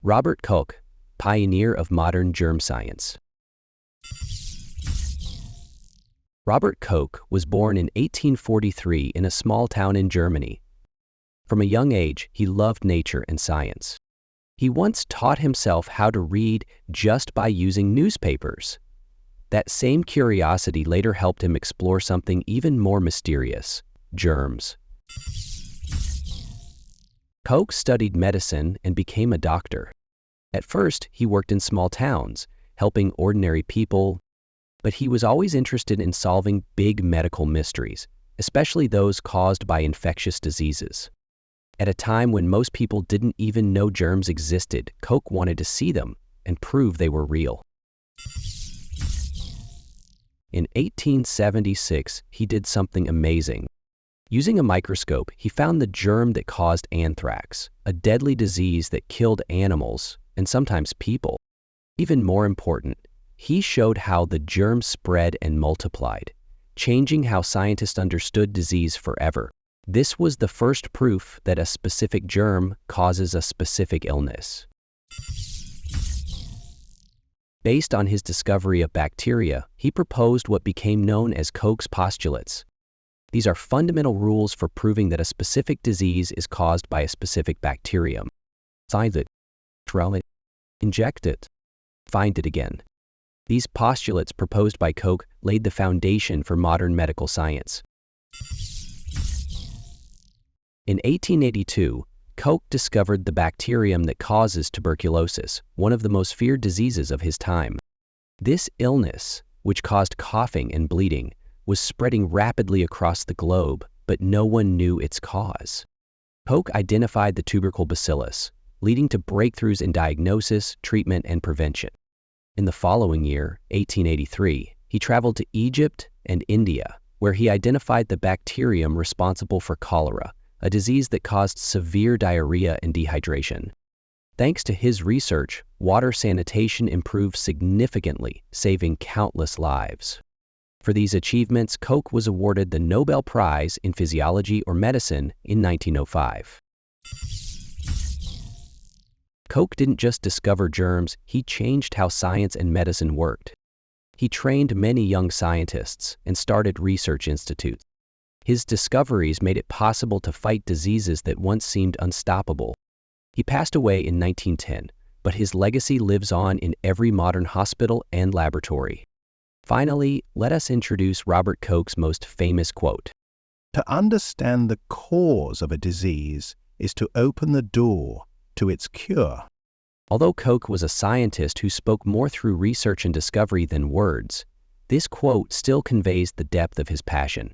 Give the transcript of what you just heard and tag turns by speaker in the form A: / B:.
A: Robert Koch, pioneer of modern germ science. Robert Koch was born in 1843 in a small town in Germany. From a young age, he loved nature and science. He once taught himself how to read just by using newspapers. That same curiosity later helped him explore something even more mysterious: germs. Koch studied medicine and became a doctor. At first, he worked in small towns, helping ordinary people, but he was always interested in solving big medical mysteries, especially those caused by infectious diseases. At a time when most people didn't even know germs existed, Koch wanted to see them and prove they were real. In 1876, he did something amazing. Using a microscope, he found the germ that caused anthrax, a deadly disease that killed animals and sometimes people. Even more important, he showed how the germ spread and multiplied, changing how scientists understood disease forever. This was the first proof that a specific germ causes a specific illness. Based on his discovery of bacteria, he proposed what became known as Koch's Postulates. These are fundamental rules for proving that a specific disease is caused by a specific bacterium. Size it, throw it, inject it, find it again. These postulates proposed by Koch laid the foundation for modern medical science. In 1882, Koch discovered the bacterium that causes tuberculosis, one of the most feared diseases of his time. This illness, which caused coughing and bleeding, was spreading rapidly across the globe, but no one knew its cause. Koch identified the tubercle bacillus, leading to breakthroughs in diagnosis, treatment, and prevention. In the following year, 1883, he traveled to Egypt and India, where he identified the bacterium responsible for cholera, a disease that caused severe diarrhea and dehydration. Thanks to his research, water sanitation improved significantly, saving countless lives. For these achievements, Koch was awarded the Nobel Prize in Physiology or Medicine in 1905. Koch didn't just discover germs, he changed how science and medicine worked. He trained many young scientists and started research institutes. His discoveries made it possible to fight diseases that once seemed unstoppable. He passed away in 1910, but his legacy lives on in every modern hospital and laboratory. Finally, let us introduce Robert Koch's most famous quote.
B: To understand the cause of a disease is to open the door to its cure.
A: Although Koch was a scientist who spoke more through research and discovery than words, this quote still conveys the depth of his passion.